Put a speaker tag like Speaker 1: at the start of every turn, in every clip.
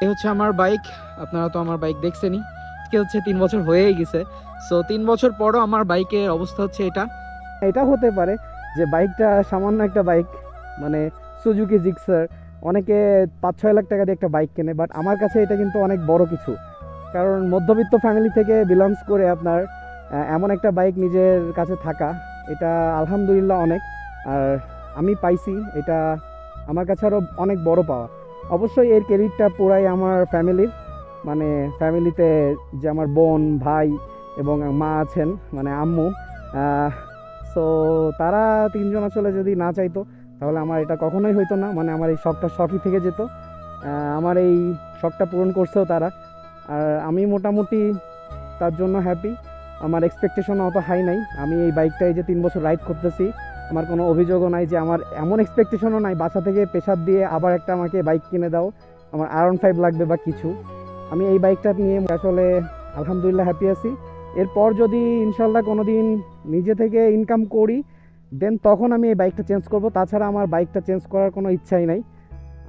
Speaker 1: এই হচ্ছে আমার বাইক। আপনারা তো আমার বাইক দেখছেনই। আজকে হচ্ছে 3 বছর হয়েই গেছে। সো 3 বছর পরও আমার বাইকের অবস্থা হচ্ছে এটা। এটা হতে পারে যে বাইকটা সামান্য একটা বাইক, মানে সুজুকি জিক্সার। অনেকে 5-6 লাখ টাকা দিয়ে একটা বাইক কেনে, বাট আমার কাছে এটা কিন্তু অনেক বড় কিছু। কারণ মধ্যবিত্ত ফ্যামিলি থেকে বিলংস করে আপনার এমন একটা বাইক নিজের কাছে থাকা, এটা আলহামদুলিল্লাহ অনেক। আর আমি পাইছি, এটা আমার কাছে আরও অনেক বড় পাওয়া। অবশ্যই এর ক্রেডিটটা পুরাই আমার ফ্যামিলির, মানে ফ্যামিলিতে যে আমার বোন, ভাই এবং মা আছেন, মানে আম্মু। সো তারা তিনজন আসলে যদি না চাইতো তাহলে আমার এটা কখনোই হইতো না, মানে আমার এই শখটা শখই থেকে যেত। আমার এই শখটা পূরণ করছেও তারা। আর আমি মোটামুটি তার জন্য হ্যাপি। আমার এক্সপেকটেশন অত হাই নাই। আমি এই বাইকটা এই যে 3 বছর রাইড করতেছি, আমার কোনো অভিযোগও নাই যে, আমার এমন এক্সপেকটেশনও নাই বাসা থেকে প্রেশার দিয়ে আবার একটা আমাকে বাইক কিনে দাও, আমার R15 লাগবে বা কিছু। আমি এই বাইকটা নিয়ে আসলে আলহামদুলিল্লাহ হ্যাপি আছি। এরপর যদি ইনশাল্লাহ কোনো দিন নিজে থেকে ইনকাম করি, দেন তখন আমি এই বাইকটা চেঞ্জ করব। তাছাড়া আমার বাইকটা চেঞ্জ করার কোনো ইচ্ছাই নাই।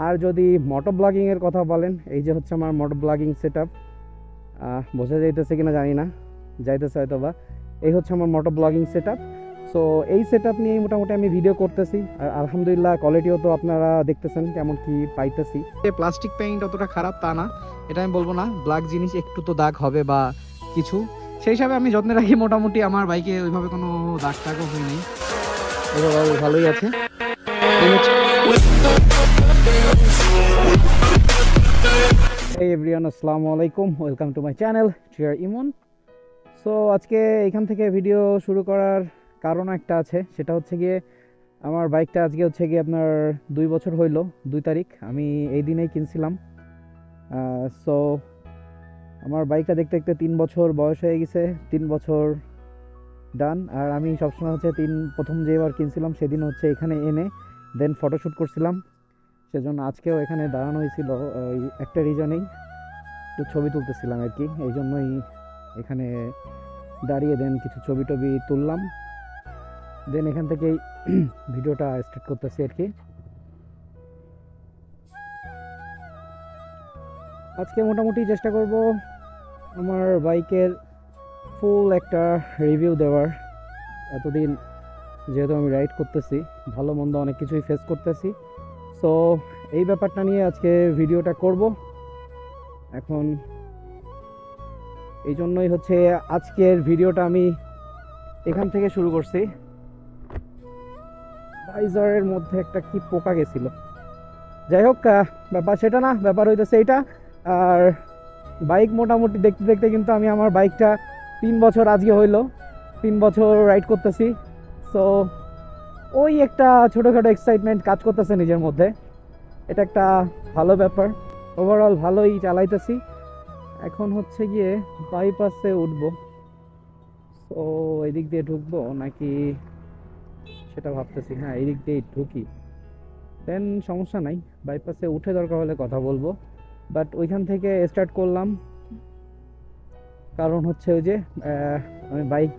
Speaker 1: আর যদি মোটো ব্লগিংয়ের কথা বলেন, এই যে হচ্ছে আমার মোটো ব্লগিং সেট আপ। বোঝা যাইতেছে কিনা জানি না, যাইতেছে হয়তো বা। এই হচ্ছে আমার মোটো ব্লগিং সেট আপ। সো এই সেট আপ নিয়েই মোটামুটি আমি ভিডিও করতেছি। আর আলহামদুলিল্লাহ কোয়ালিটিও তো আপনারা দেখতেছেন কেমন কি পাইতেছি। প্লাস্টিক পেইন্ট অতটা খারাপ তা না, এটা আমি বলবো না। ব্ল্যাক জিনিস একটু তো দাগ হবে বা কিছু, সেই হিসাবে আমি যত্নে রাখি। মোটামুটি আমার বাইকে ওইভাবে কোনো দাগ টাগও হয়নি, ওভারঅল ভালোই আছে। Hey everyone, আসসালামু আলাইকুম, welcome to my channel TR Emon. So আজকে এখান থেকে ভিডিও শুরু করার কারণ একটা আছে, সেটা হচ্ছে গিয়ে আমার বাইকটা আজকে হচ্ছে গিয়ে আপনার 2 বছর হইল। 2 তারিখ আমি এই দিনেই কিনছিলাম। সো আমার বাইকটা দেখতে দেখতে 3 বছর বয়স হয়ে গেছে। 3 বছর ডান। আর আমি সবসময় হচ্ছে প্রথম যেবার কিনছিলাম সেদিন হচ্ছে এখানে এনে দেন ফটোশ্যুট করছিলাম। সেজন্য আজকেও এখানে দাঁড়ানো হয়েছিল ওই একটা রিজনেই, একটু ছবি তুলতেছিলাম আর কি। এই জন্যই এখানে দাঁড়িয়ে দেন কিছু ছবি টবি তুললাম, দেন এখান থেকেই ভিডিওটা স্টার্ট করতেছি আর কি। আজকে মোটামুটি চেষ্টা করব আমার বাইকের ফুল একটা রিভিউ দেওয়ার। এতদিন যেহেতু আমি রাইড করতেছি, ভালো মন্দ অনেক কিছুই ফেস করতেছি। সো এই ব্যাপারটা নিয়ে আজকে ভিডিওটা করব। এখন এই জন্যই হচ্ছে আজকের ভিডিওটা আমি এখান থেকে শুরু করছি। ভাইজারের মধ্যে একটা কি পোকা গেছিল, যাই হোক ব্যাপার সেটা না, ব্যাপার হইতেছে এইটা। আর বাইক মোটামুটি দেখতে দেখতে কিন্তু আমি আমার বাইকটা 3 বছর আজকে হইলো, 3 বছর রাইড করতেছি। সো ওই একটা ছোটোখাটো এক্সাইটমেন্ট কাজ করতেছে নিজের মধ্যে, এটা একটা ভালো ব্যাপার। ওভারঅল ভালোই চালাইতেছি। এখন হচ্ছে গিয়ে বাইপাসে উঠবো। তো এদিক দিয়ে ঢুকবো নাকি সেটা ভাবতেছি। হ্যাঁ, এদিক দিয়ে ঢুকি, দেন সমস্যা নাই। বাইপাসে উঠে দরকার হলে কথা বলবো, বাট ওইখান থেকে স্টার্ট করলাম। কারণ হচ্ছে ওই যে আমি বাইক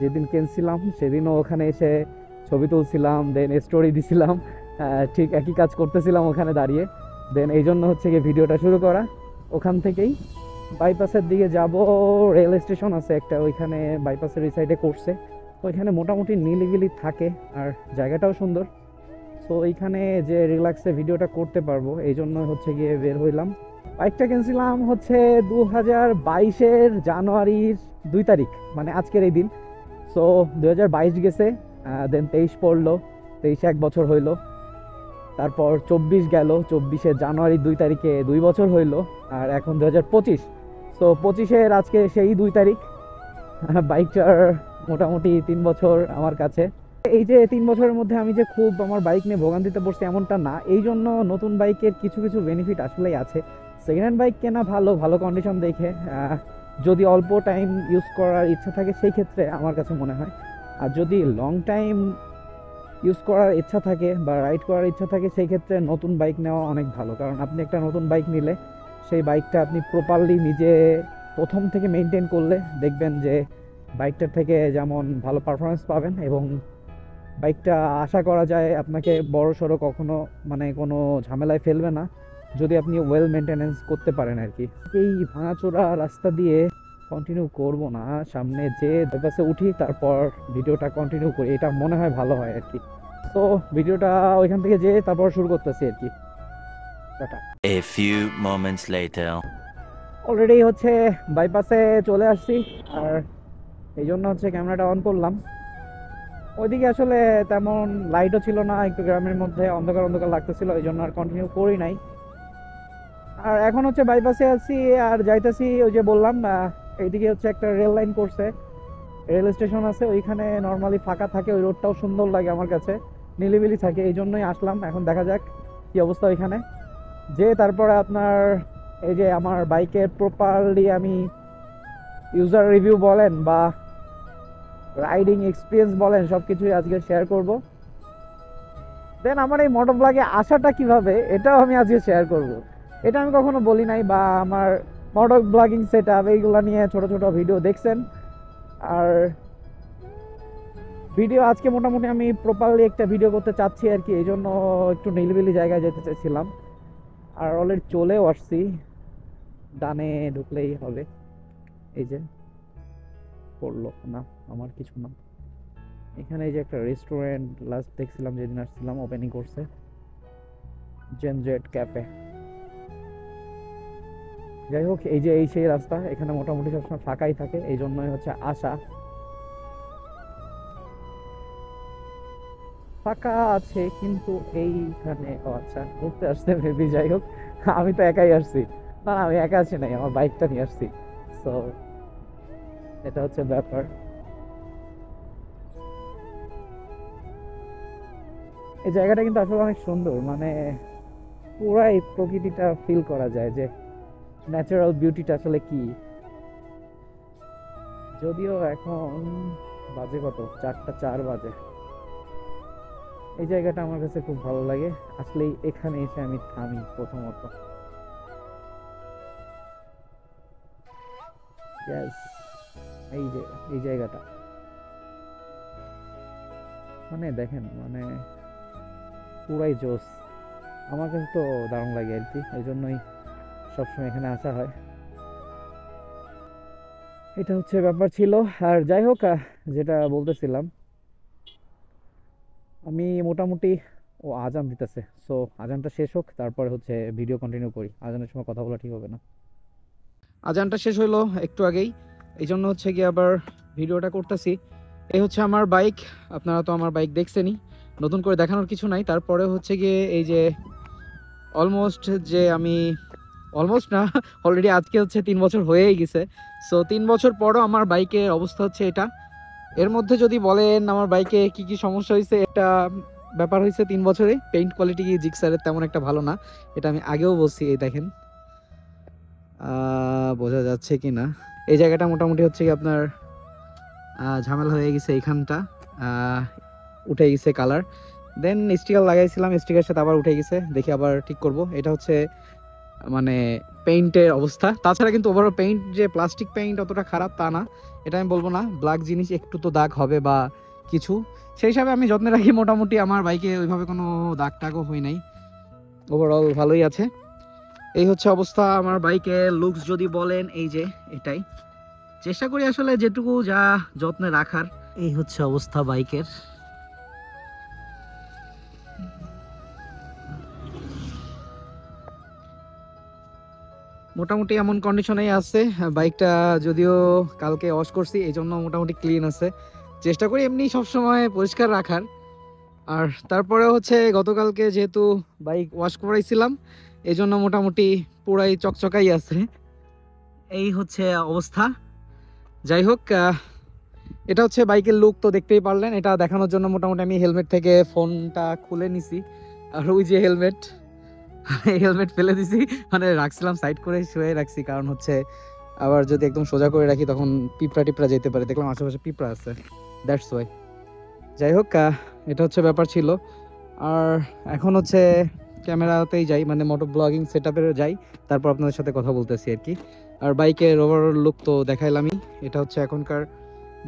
Speaker 1: যেদিন কিনছিলাম সেদিনও ওখানে এসে ছবি তুলছিলাম, দেন স্টোরি দিছিলাম, ঠিক একই কাজ করতেছিলাম ওখানে দাঁড়িয়ে। দেন এই জন্য হচ্ছে গিয়ে ভিডিওটা শুরু করা। ওখান থেকেই বাইপাসের দিকে যাব। রেল স্টেশন আছে একটা, ওইখানে বাইপাসের ওই সাইডে করছে। ওইখানে মোটামুটি নিলিবিলি থাকে আর জায়গাটাও সুন্দর। সো এইখানে যে রিল্যাক্সে ভিডিওটা করতে পারবো এই জন্য হচ্ছে গিয়ে বের হইলাম। বাইকটা কিনছিলাম হচ্ছে 2022-এর জানুয়ারির 2 তারিখ, মানে আজকের এই দিন। সো 2022 গেছে, দেন 23 পড়লো, 23 1 বছর হইলো। তারপর 24 গেল, 24-এর জানুয়ারি 2 তারিখে 2 বছর হইলো। আর এখন 2025। সো 25-এর আজকে সেই 2 তারিখ। বাইকটার মোটামুটি 3 বছর আমার কাছে। এই যে 3 বছরের মধ্যে আমি যে খুব আমার বাইক নিয়ে ভোগান্তিতে পড়ছি এমনটা না। এই জন্য নতুন বাইকের কিছু কিছু বেনিফিট আসলেই আছে। সেকেন্ড হ্যান্ড বাইক কেনা ভালো, ভালো কন্ডিশন দেখে। যদি অল্প টাইম ইউজ করার ইচ্ছা থাকে সেই ক্ষেত্রে আমার কাছে মনে হয়। আর যদি লং টাইম ইউজ করার ইচ্ছা থাকে বা রাইড করার ইচ্ছা থাকে সেই ক্ষেত্রে নতুন বাইক নেওয়া অনেক ভালো। কারণ আপনি একটা নতুন বাইক নিলে সেই বাইকটা আপনি প্রপারলি নিজে প্রথম থেকে মেনটেন করলে দেখবেন যে বাইকটার থেকে যেমন ভালো পারফরমেন্স পাবেন, এবং বাইকটা আশা করা যায় আপনাকে বড় সড়ো কখনো মানে কোনো ঝামেলায় ফেলবে না। যদি আপনি ওয়েল মেনটেনেন্স করতে পারেন আর কি। এই ভাঙাচোরা রাস্তা দিয়ে কন্টিনিউ করব না, সামনে যে বাসে উঠি তারপর ভিডিওটা কন্টিনিউ করি, এটা মনে হয় ভালো হয় আর কি। তো ভিডিওটা ওইখান থেকে যেয়ে তারপর শুরু করতেছি আর কি। Tata.
Speaker 2: A few moments later.
Speaker 1: Already হচ্ছে বাইপাসে চলে আসছি, আর এই জন্য হচ্ছে ক্যামেরাটা অন করলাম। ওইদিকে আসলে তেমন লাইটও ছিল না, একটু গ্রামের মধ্যে অন্ধকার অন্ধকার লাগতেছিল, এই জন্য আর কন্টিনিউ করি নাই। আর এখন হচ্ছে বাইপাসে আছি আর যাইতেছি, ওই যে বললাম এইদিকে হচ্ছে একটা রেল লাইন করছে, রেল স্টেশন আছে, ওইখানে নর্মালি ফাঁকা থাকে, ওই রোডটাও সুন্দর লাগে আমার কাছে, নিলিবিলি থাকে, এই জন্যই আসলাম। এখন দেখা যাক কি অবস্থা ওইখানে যে, তারপরে আপনার এই যে আমার বাইকের প্রপারলি আমি ইউজার রিভিউ বলেন বা রাইডিং এক্সপিরিয়েন্স বলেন সব কিছুই আজকে শেয়ার করব। দেন আমার এই মোটর ব্লগে আসাটা কিভাবে, এটাও আমি আজকে শেয়ার করব। এটা আমি কখনো বলি নাই, বা আমার মোটর ব্লগিং সেট আপ এইগুলো নিয়ে ছোট ছোট ভিডিও দেখছেন। আর ভিডিও আজকে মোটামুটি আমি প্রপারলি একটা ভিডিও করতে চাচ্ছি আর কি, এই জন্য একটু নিরিবিলি জায়গায় যেতে চাইছিলাম। আর অলরেডি চলেও আসছি, ডানে ঢুকলেই হবে। এই যে পড়লো না, আমার কিছু না। এখানে এই যে একটা রেস্টুরেন্ট লাস্ট দেখছিলাম যেদিন আসছিলাম, ওপেনিং করছে, জেনজেট ক্যাফে। যাই হোক, এই যে এই সেই রাস্তা, এখানে মোটামুটি সবসময় ফাঁকাই থাকে, এই জন্যই হচ্ছে আসা। ফাঁকা আছে কিন্তু এইখানে, ও আচ্ছা ঘুরতে আসছে মেবি। যাই হোক, আমি তো একাই আসছি। না না, আমি একা আছি নাই, আমার বাইকটা নিয়ে আসছি। সো এটা হচ্ছে ব্যাপার। এই জায়গাটা কিন্তু আসলে অনেক সুন্দর, মানে পুরাই প্রকৃতিটা ফিল করা যায় যে ন্যাচারাল বিউটিটা আসলে কি। যদিও এখন বাজে কত, 4টা 4 বাজে। এই জায়গাটা আমার কাছে খুব ভালো লাগে, আসলে এখানে এসে আমি থামি প্রথমত। Yes, এই যে এই জায়গাটা, মানে দেখেন, মানে পুরাই জোস। আমার কাছে তো দারুণ লাগে আর কি, এই জন্যই সবসময় এখানে আসা হয়। এটা হচ্ছে ব্যাপার ছিল। আর যাই হোক, যেটা বলতেছিলাম, আমি মোটামুটি, ও আজান দিতেছে, সো আজানটা শেষ হোক তারপরে হচ্ছে ভিডিও কন্টিনিউ করি, আজানের সময় কথা বলা ঠিক হবে না। আজানটা শেষ হলো একটু আগেই, এই জন্য হচ্ছে গিয়ে আবার ভিডিওটা করতেছি। এই হচ্ছে আমার বাইক, আপনারা তো আমার বাইক দেখছেনই, নতুন করে দেখানোর কিছু নাই। তারপরে হচ্ছে গিয়ে এই যে অলমোস্ট, যে আমি অলমোস্ট না, অলরেডি আজকে হচ্ছে 3 বছর হয়েই গেছে। সো 3 বছর পরও আমার বাইকের অবস্থা হচ্ছে এটা। এর মধ্যে যদি বলেন আমার বাইকে কি কি সমস্যা হয়েছে, একটা ব্যাপার হয়েছে 3 বছরে, পেইন্ট কোয়ালিটি কি জিক্সারের তেমন একটা ভালো না, এটা আমি আগেও বলছি। এই দেখেন, বোঝা যাচ্ছে কি না, এই জায়গাটা মোটামুটি হচ্ছে কি আপনার ঝামেলা হয়ে গেছে, এইখানটা উঠে গেছে কালার। দেন স্টিকার লাগাইছিলাম, স্টিকারের সাথে আবার উঠে গেছে, দেখি আবার ঠিক করব। এটা হচ্ছে মানে পেইন্টের অবস্থা। তাছাড়া কিন্তু ওভারঅল পেইন্ট যে প্লাস্টিক পেইন্ট অতটা খারাপ তা না, এটা আমি বলবো না। ব্ল্যাক জিনিস একটু তো দাগ হবে বা কিছু, সেই হিসাবে আমি যত্নে রাখি মোটামুটি। আমার বাইকে ওইভাবে কোনো দাগ টাগও হয় নাই, ওভারঅল ভালোই আছে। এই হচ্ছে অবস্থা আমার বাইকের লুকস যদি বলেন, এই যে এটাই চেষ্টা করি আসলে যেটুকু যা যত্নে রাখার। এই হচ্ছে অবস্থা বাইকের। মোটামুটি এমন কন্ডিশনেই আছে বাইকটা, যদিও কালকে ওয়াশ করছি এই জন্য মোটামুটি ক্লিন আছে। চেষ্টা করি এমনি সবসময় পরিষ্কার রাখার। আর তারপরে হচ্ছে গতকালকে যেহেতু বাইক ওয়াশ করাইছিলাম, এই জন্য মোটামুটি পুরাই চকচকাই আছে। এই হচ্ছে অবস্থা। যাই হোক, এটা হচ্ছে বাইকের লুক, তো দেখতেই পারলেন। এটা দেখানোর জন্য মোটামুটি আমি হেলমেট থেকে ফোনটা খুলে নিছি, আর ওই যে হেলমেট, হেলমেট ফেলে দিছি, মানে রাখছিলাম সাইড করে শুয়ে রাখছি, কারণ হচ্ছে আবার যদি একদম সোজা করে রাখি তখন পিঁপড়া টিপড়া যেতে পারে, দেখলাম আশেপাশে পিঁপড়া আছে, দ্যাটস ওয়াই। যাই হোক, এটা হচ্ছে ব্যাপার ছিল। আর এখন হচ্ছে ক্যামেরাতেই যাই, মানে মোটো ব্লগিং সেট আপে যাই, তারপর আপনাদের সাথে কথা বলতেছি আর কি। আর বাইকের ওভারঅল লুক তো দেখাইলামই। এটা হচ্ছে এখনকার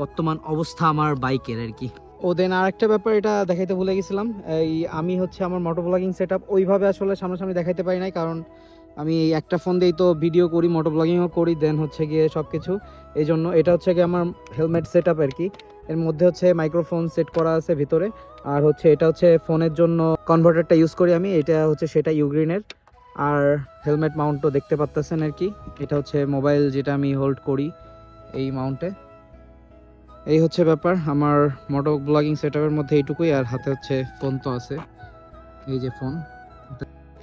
Speaker 1: বর্তমান অবস্থা আমার বাইকের আর কি। ও দেন আর একটা ব্যাপার, এটা দেখাইতে ভুলে গেছিলাম। এই আমি হচ্ছে আমার মোটো ব্লগিং সেট আপ ওইভাবে আসলে সামনাসামনি দেখাইতে পারি নাই, কারণ আমি এই একটা ফোন দিয়েই তো ভিডিও করি, মোটো ব্লগিংও করি, দেন হচ্ছে গিয়ে সব কিছু। এই জন্য এটা হচ্ছে গিয়ে আমার হেলমেট সেট আপ আর কি। এর মধ্যে হচ্ছে মাইক্রোফোন সেট করা আছে ভিতরে, আর হচ্ছে এটা হচ্ছে ফোনের জন্য কনভার্টারটা ইউজ করি আমি, এটা হচ্ছে সেটা ইউগ্রিনের। আর হেলমেট মাউন্টও দেখতে পাচ্তেছেন আর কি, এটা হচ্ছে মোবাইল যেটা আমি হোল্ড করি এই মাউন্টে। এই হচ্ছে ব্যাপার আমার মোটো ব্লগিং সেটআপের মধ্যে এইটুকুই। আর হাতে হচ্ছে ফোন তো আছে, এই যে ফোন।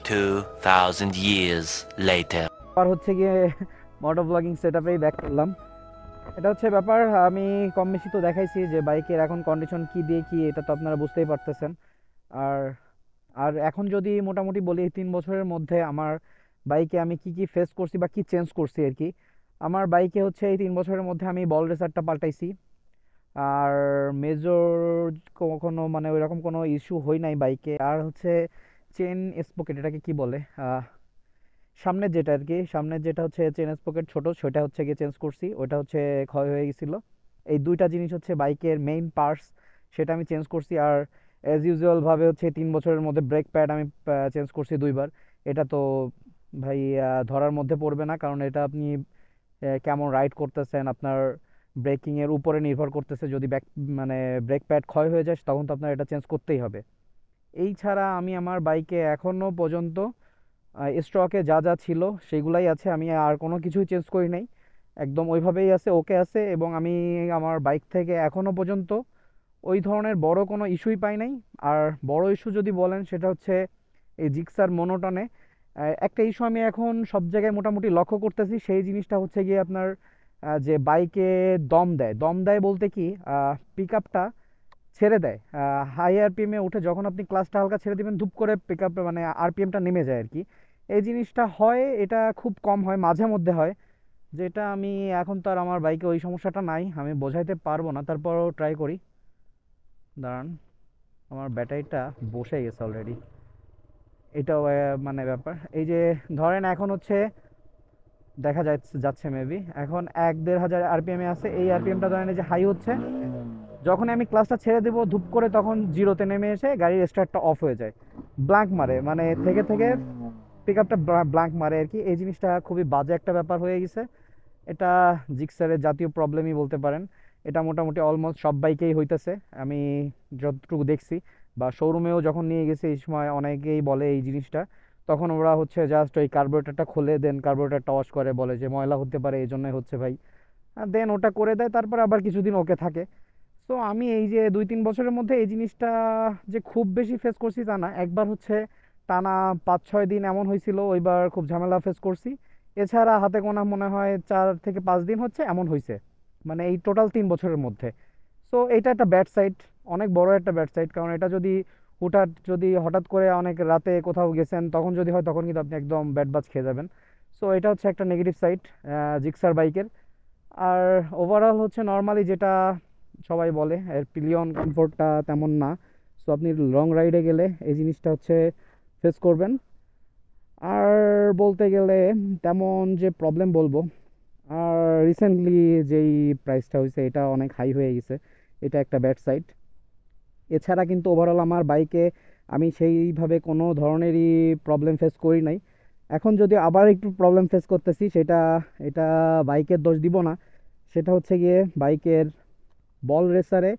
Speaker 2: 2000 years later.
Speaker 1: আর হচ্ছে গিয়ে মোটো ব্লগিং সেটআপেই ব্যাক করলাম। এটা হচ্ছে ব্যাপার, আমি কম বেশি তো দেখাইছি যে বাইকের এখন কন্ডিশন কি দিয়ে কি, এটা তো আপনারা বুঝতেই পারতেছেন। আর আর এখন যদি মোটামুটি বলি, 3 বছরের মধ্যে আমার বাইকে আমি কি কি ফেস করছি বা কি চেঞ্জ করছি আর কি। আমার বাইকে হচ্ছে এই 3 বছরের মধ্যে আমি বল রেসারটা পাল্টাইছি। আর মেজর কখনো মানে ওইরকম কোনো ইস্যু হয় নাই বাইকে। আর হচ্ছে চেন স্পকেট, এটাকে কি বলে, সামনের যেটা আর কি, সামনের যেটা হচ্ছে চেন স্পকেট ছোট, সেটা হচ্ছে গিয়ে চেঞ্জ করছি, ওটা হচ্ছে ক্ষয় হয়ে গেছিলো। এই দুইটা জিনিস হচ্ছে বাইকের মেইন পার্টস, সেটা আমি চেঞ্জ করছি। আর অ্যাজ ইউজুয়াল ভাবে হচ্ছে 3 বছরের মধ্যে ব্রেক প্যাড আমি চেঞ্জ করছি 2বার। এটা তো ভাই ধরার মধ্যে পড়বে না, কারণ এটা আপনি কেমন রাইড করতেছেন আপনার ব্রেকিংয়ের উপরে নির্ভর করতেছে। যদি মানে ব্রেক প্যাড ক্ষয় হয়ে যায় তখন তো আপনার এটা চেঞ্জ করতেই হবে। এই ছাড়া আমি আমার বাইকে এখনও পর্যন্ত স্টকে যা যা ছিল সেগুলাই আছে, আমি আর কোনো কিছুই চেঞ্জ করি নাই, একদম ওইভাবেই আছে, ওকে আছে। এবং আমি আমার বাইক থেকে এখনও পর্যন্ত ওই ধরনের বড় কোনো ইস্যুই পাই নাই। আর বড় ইস্যু যদি বলেন সেটা হচ্ছে এই জিক্সার মনোটনে একটা ইস্যু আমি এখন সব জায়গায় মোটামুটি লক্ষ্য করতেছি। সেই জিনিসটা হচ্ছে গিয়ে আপনার যে বাইকে দম দেয় বলতে কি, পিক আপটা ছেড়ে দেয় হাই আরপিএমে উঠে, যখন আপনি ক্লাসটা হালকা ছেড়ে দিবেন ধুপ করে পিক আপ মানে আরপিএমটা নেমে যায় আর কি। এই জিনিসটা হয়, এটা খুব কম হয়, মাঝে মধ্যে হয়, যেটা আমি এখন তো আর আমার বাইকে ওই সমস্যাটা নাই, আমি বোঝাইতে পারবো না, তারপরও ট্রাই করি। দাঁড়ান, আমার ব্যাটারিটা বসে গেছে অলরেডি, এটাও মানে ব্যাপার। এই যে ধরেন এখন হচ্ছে দেখা যাচ্ছে মেবি এখন 1-1.5 হাজার আরপিএমে আছে, এই আরপিএমটা ধরেন এই যে হাই হচ্ছে, যখন আমি ক্লাসটা ছেড়ে দেবো ধুপ করে তখন জিরোতে নেমে এসে গাড়ির স্টার্টটা অফ হয়ে যায়, ব্ল্যাঙ্ক মারে, মানে থেকে থেকে পিক আপটা ব্ল্যাঙ্ক মারে আর কি। এই জিনিসটা খুবই বাজে একটা ব্যাপার হয়ে গেছে। এটা জিক্সারের জাতীয় প্রবলেমই বলতে পারেন। এটা মোটামুটি অলমোস্ট সব বাইকেই হইতেছে আমি যতটুকু দেখছি, বা শোরুমেও যখন নিয়ে গেছি এই সময় অনেকেই বলে এই জিনিসটা। তখন ওরা হচ্ছে জাস্ট ওই কার্বোরেটরটা খুলে দেন, কার্বোরেটরটা ওয়াশ করে, বলে যে ময়লা হতে পারে এই জন্যই হচ্ছে ভাই, আর দেন ওটা করে দেয়, তারপরে আবার কিছুদিন ওকে থাকে। সো আমি এই যে 2-3 বছরের মধ্যে এই জিনিসটা যে খুব বেশি ফেস করছি তা না, একবার হচ্ছে টানা 5-6 দিন এমন হয়েছিল, ওইবার খুব ঝামেলা ফেস করছি। এছাড়া হাতে গোনা মনে হয় 4 থেকে 5 দিন হচ্ছে এমন হয়েছে, মানে এই টোটাল 3 বছরের মধ্যে। সো এটা একটা ব্যাড সাইড, অনেক বড় একটা ব্যাড সাইড, কারণ এটা যদি হঠাৎ করে অনেক রাতে কোথাও গেছেন তখন যদি হয়, তখন কিন্তু আপনি একদম ব্যাড বাজ খেয়ে যাবেন। সো এটা হচ্ছে একটা নেগেটিভ সাইড জিক্সার বাইকের। আর ওভারঅল হচ্ছে নর্মালি যেটা সবাই বলে, এর পিলিয়ন কমফোর্টটা তেমন না। সো আপনি লং রাইডে গেলে এই জিনিসটা হচ্ছে ফেস করবেন। আর বলতে গেলে তেমন যে প্রবলেম বলবো, আর রিসেন্টলি যেই প্রাইসটা হয়েছে এটা অনেক হাই হয়ে গেছে, এটা একটা ব্যাড সাইড। এছাড়া কিন্তু ওভারঅল আমার বাইকে আমি সেইভাবে কোনো ধরনেরই প্রবলেম ফেস করি নাই। এখন যদি আবার একটু প্রবলেম ফেস করতেছি, এটা বাইকের দোষ দিব না, সেটা হচ্ছে গিয়ে বাইকের বল রেসারে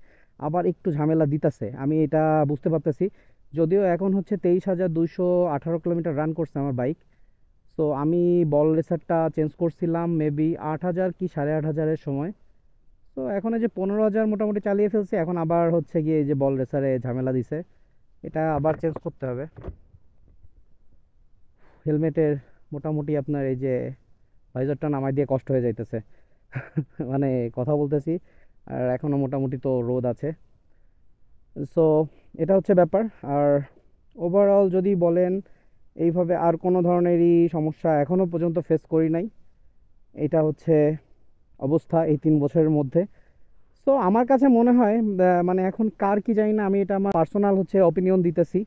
Speaker 1: আবার একটু ঝামেলা দিতেছে, আমি এটা বুঝতে পারতেছি। যদিও এখন হচ্ছে 23,218 কিলোমিটার রান করছে আমার বাইক। সো আমি বল রেসারটা চেঞ্জ করছিলাম মেবি 8,000 কি 8,500-এর সময়। তো এখন এই যে 15,000 মোটামুটি চালিয়ে ফেলছি, এখন আবার হচ্ছে গিয়ে এই যে বল রেসারে ঝামেলা দিছে, এটা আবার চেঞ্জ করতে হবে। হেলমেটের মোটামুটি আপনার এই যে ভাইজারটা নামাই দিয়ে কষ্ট হয়ে যাইতেছে মানে কথা বলতেছি আর এখনও মোটামুটি তো রোদ আছে। সো এটা হচ্ছে ব্যাপার। আর ওভারঅল যদি বলেন, এইভাবে আর কোনো ধরনেরই সমস্যা এখনও পর্যন্ত ফেস করি নাই। এটা হচ্ছে অবস্থা এই 3 বছরের মধ্যে। সো আমার কাছে মনে হয় মানে এখন কার কি জানি না, আমি এটা আমার পার্সোনাল হচ্ছে অপিনিয়ন দিতেছি।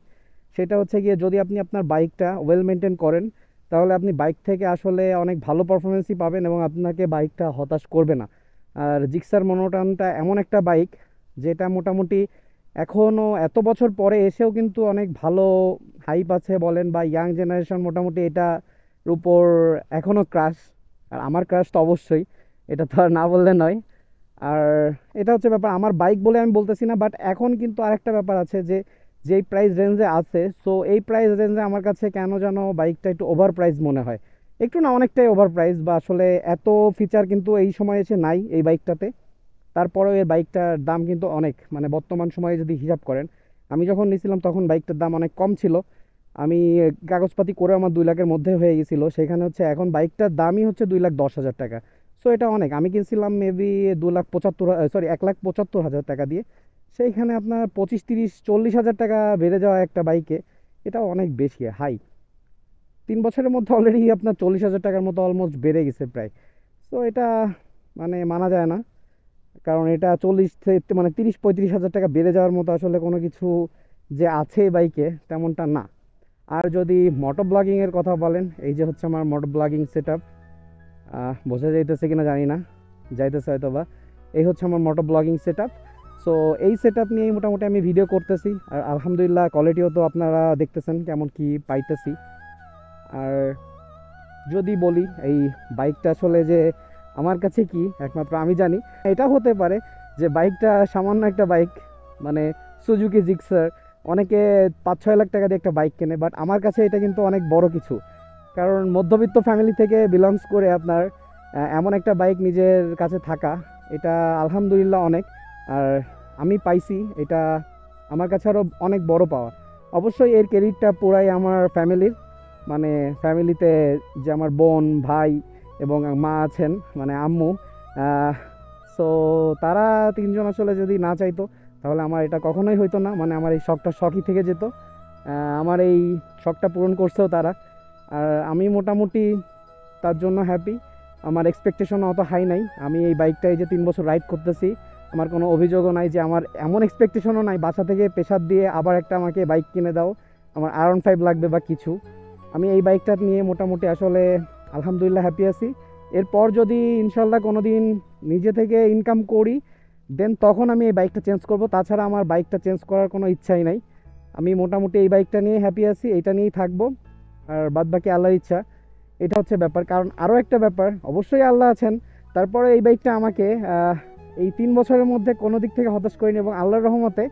Speaker 1: সেটা হচ্ছে গিয়ে যদি আপনি আপনার বাইকটা ওয়েল মেনটেন করেন, তাহলে আপনি বাইক থেকে আসলে অনেক ভালো পারফরমেন্সই পাবেন এবং আপনাকে বাইকটা হতাশ করবে না। আর জিক্সার মনোটনটা এমন একটা বাইক যেটা মোটামুটি এখনও এত বছর পরে এসেও কিন্তু অনেক ভালো হাইপ আছে বলেন, বা ইয়াং জেনারেশন মোটামুটি এটার উপর এখনও ক্রাশ। আর আমার ক্রাশ তো অবশ্যই, এটা তো আর না বললে নয়। আর এটা হচ্ছে ব্যাপার, আমার বাইক বলে আমি বলতেছি না, বাট এখন কিন্তু আরেকটা ব্যাপার আছে যে যেই প্রাইস রেঞ্জে আছে, সো এই প্রাইস রেঞ্জে আমার কাছে কেন যেন বাইকটা একটু ওভার প্রাইস মনে হয়। একটু না, অনেকটাই ওভার প্রাইস, বা আসলে এত ফিচার কিন্তু এই সময় এসে নাই এই বাইকটাতে। তারপরেও এই বাইকটার দাম কিন্তু অনেক, মানে বর্তমান সময়ে যদি হিসাব করেন, আমি যখন নিয়েছিলাম তখন বাইকটার দাম অনেক কম ছিল। আমি কাগজপাতি করে আমার 2 লাখের মধ্যে হয়ে গেছিলো, সেখানে হচ্ছে এখন বাইকটার দামই হচ্ছে 2,10,000 টাকা। সো এটা অনেক, আমি কিনছিলাম মেবি 2,75,000, সরি 1,75,000 টাকা দিয়ে। সেইখানে আপনার 25, 30, 40 হাজার টাকা বেড়ে যাওয়া একটা বাইকে, এটা অনেক বেশি হাই। 3 বছরের মধ্যে অলরেডি আপনার 40 হাজার টাকার মতো অলমোস্ট বেড়ে গেছে প্রায়। সো এটা মানে মানা যায় না, কারণ এটা 30, 35 হাজার টাকা বেড়ে যাওয়ার মতো আসলে কোনো কিছু যে আছে বাইকে তেমনটা না। আর যদি মোটো ব্লগিংয়ের কথা বলেন, এই যে হচ্ছে আমার মোটো ব্লগিং সেট আপ, বোঝা যাইতেছে কিনা জানি না, যাইতেছে হয়তো বা। এই হচ্ছে আমার মোটো ব্লগিং সেট আপ। সো এই সেট আপ নিয়েই মোটামুটি আমি ভিডিও করতেছি, আর আলহামদুলিল্লাহ কোয়ালিটিও তো আপনারা দেখতেছেন কেমন কি পাইতেছি। আর যদি বলি এই বাইকটা আসলে যে আমার কাছে কি একমাত্র আমি জানি, এটা হতে পারে যে বাইকটা সামান্য একটা বাইক, মানে সুজুকি জিক্সার। অনেকে 5-6 লাখ টাকা দিয়ে একটা বাইক কেনে, বাট আমার কাছে এটা কিন্তু অনেক বড় কিছু। কারণ মধ্যবিত্ত ফ্যামিলি থেকে বিলংস করে আপনার এমন একটা বাইক নিজের কাছে থাকা, এটা আলহামদুলিল্লাহ অনেক। আর আমি পাইছি, এটা আমার কাছে আরও অনেক বড় পাওয়া। অবশ্যই এর ক্রেডিটটা পুরাই আমার ফ্যামিলির, মানে ফ্যামিলিতে যে আমার বোন, ভাই এবং মা আছেন, মানে আম্মু। সো তারা 3জন আসলে যদি না চাইতো তাহলে আমার এটা কখনোই হইতো না, মানে আমার এই শখটা শখই থেকে যেত। আমার এই শখটা পূরণ করছেও তারা। আর আমি মোটামুটি তার জন্য হ্যাপি। আমার এক্সপেকটেশন অত হাই নাই। আমি এই বাইকটাই যে 3 বছর রাইড করতেছি, আমার কোনো অভিযোগও নাই যে, আমার এমন এক্সপেকটেশনও নাই বাসা থেকে প্রেশার দিয়ে আবার একটা আমাকে বাইক কিনে দাও, আমার R15 লাগবে বা কিছু। আমি এই বাইকটা নিয়ে মোটামুটি আসলে আলহামদুলিল্লাহ হ্যাপি আছি। এরপর যদি ইনশাল্লাহ কোনো দিন নিজে থেকে ইনকাম করি, দেন তখন আমি এই বাইকটা চেঞ্জ করব। তাছাড়া আমার বাইকটা চেঞ্জ করার কোনো ইচ্ছাই নাই। আমি মোটামুটি এই বাইকটা নিয়ে হ্যাপি আছি, এটা নিয়েই থাকবো। আর বাদবাকি আল্লাহর ইচ্ছা, এটা হচ্ছে ব্যাপার। কারণ আরও একটা ব্যাপার, অবশ্যই আল্লাহ আছেন, তারপরে এই বাইকটা আমাকে এই 3 বছরের মধ্যে কোনো দিক থেকে হতাশ করিনি, এবং আল্লাহর রহমতে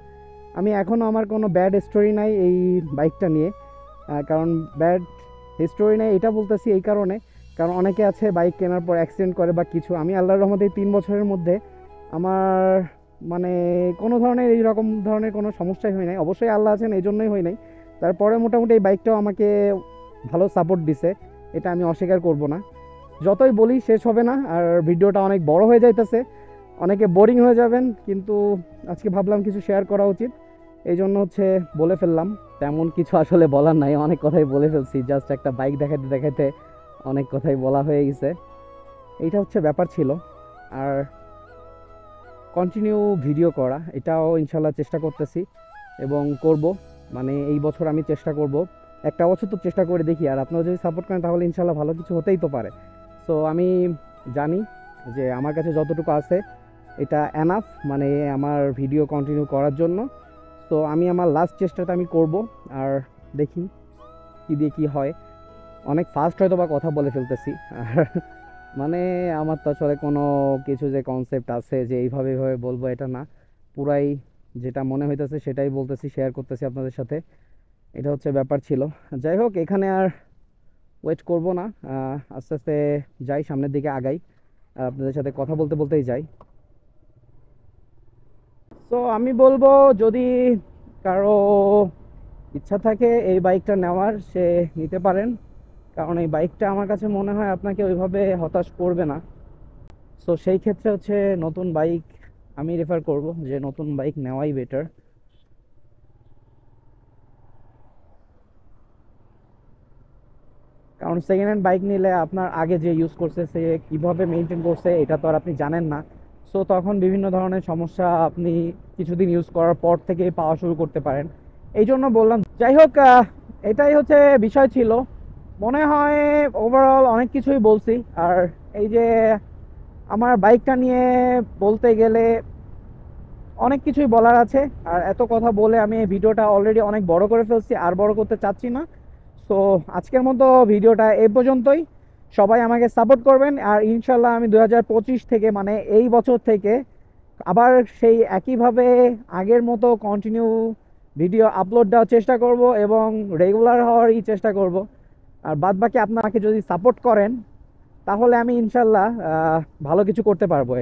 Speaker 1: আমি এখনও, আমার কোনো ব্যাড স্টোরি নাই এই বাইকটা নিয়ে। কারণ ব্যাড হিস্টোরি নেই এটা বলতেছি এই কারণে, কারণ অনেকে আছে বাইক কেনার পর অ্যাক্সিডেন্ট করে বা কিছু। আমি আল্লাহর রহমতে এই 3 বছরের মধ্যে আমার মানে কোনো ধরনের এই রকম ধরনের কোনো সমস্যাই হয় নাই। অবশ্যই আল্লাহ আছেন, এই জন্যই হয় নাই। তারপরে মোটামুটি এই বাইকটাও আমাকে ভালো সাপোর্ট দিছে, এটা আমি অস্বীকার করব না। যতই বলি শেষ হবে না, আর ভিডিওটা অনেক বড় হয়ে যাইতেছে, অনেকে বোরিং হয়ে যাবেন, কিন্তু আজকে ভাবলাম কিছু শেয়ার করা উচিত, এই জন্য হচ্ছে বলে ফেললাম। তেমন কিছু আসলে বলার নাই, অনেক কথাই বলে ফেলছি, জাস্ট একটা বাইক দেখাতে দেখাতে অনেক কথাই বলা হয়ে গেছে। এইটা হচ্ছে ব্যাপার ছিল। আর কন্টিনিউ ভিডিও করা, এটাও ইনশাল্লাহ চেষ্টা করতেছি এবং করব। মানে এই বছর আমি চেষ্টা করব, একটা বছর তো চেষ্টা করে দেখি, আর আপনারা যদি সাপোর্ট করেন তাহলে ইনশাল্লাহ ভালো কিছু হতেই তো পারে। সো আমি জানি যে আমার কাছে যতটুকু আছে এটা এনাফ, মানে আমার ভিডিও কন্টিনিউ করার জন্য। তো আমি আমার লাস্ট চেষ্টাটা আমি করব, আর দেখি কী দিয়ে কী হয়। অনেক ফাস্ট হয়তো বা কথা বলে ফেলতেছি, আর মানে আমার তো আসলে কোনো কিছু যে কনসেপ্ট আছে যে এইভাবে এইভাবে বলবো এটা না, পুরাই যেটা মনে হইতেছে সেটাই বলতেছি, শেয়ার করতেছি আপনাদের সাথে। এটা হচ্ছে ব্যাপার ছিল। যাই হোক, এখানে আর ওয়েট করব না, আস্তে আস্তে যাই, সামনের দিকে আগাই, আর আপনাদের সাথে কথা বলতে বলতেই যাই। তো আমি বলবো, যদি কারো ইচ্ছা থাকে এই বাইকটা নেওয়ার, সে নিতে পারেন। কারণ এই বাইকটা আমার কাছে মনে হয় আপনাকে ওইভাবে হতাশ করবে না। সো সেই ক্ষেত্রে হচ্ছে নতুন বাইক আমি রেফার করব, যে নতুন বাইক নেওয়াই বেটার। কারণ সেকেন্ড হ্যান্ড বাইক নিলে আপনার আগে যে ইউজ করছে সে কীভাবে মেনটেন করছে এটা তো আর আপনি জানেন না। সো তখন বিভিন্ন ধরনের সমস্যা আপনি কিছুদিন ইউজ করার পর থেকে পাওয়া শুরু করতে পারেন, এই জন্য বললাম। যাই হোক, এটাই হচ্ছে বিষয় ছিল। মনে হয় ওভারঅল অনেক কিছুই বলছি। আর এই যে আমার বাইকটা নিয়ে বলতে গেলে অনেক কিছুই বলার আছে, আর এত কথা বলে আমি এই ভিডিওটা অলরেডি অনেক বড় করে ফেলছি, আর বড় করতে চাচ্ছি না। সো আজকের মতো ভিডিওটা এই পর্যন্তই। সবাই আমাকে সাপোর্ট করবেন, আর ইনশাল্লাহ আমি 2025 থেকে মানে এই বছর থেকে আবার সেই একইভাবে আগের মতো কন্টিনিউ ভিডিও আপলোড দেওয়ার চেষ্টা করব এবং রেগুলার হওয়ারই চেষ্টা করব। আর বাদ বাকি আপনাকে যদি সাপোর্ট করেন তাহলে আমি ইনশাল্লাহ ভালো কিছু করতে পারবো।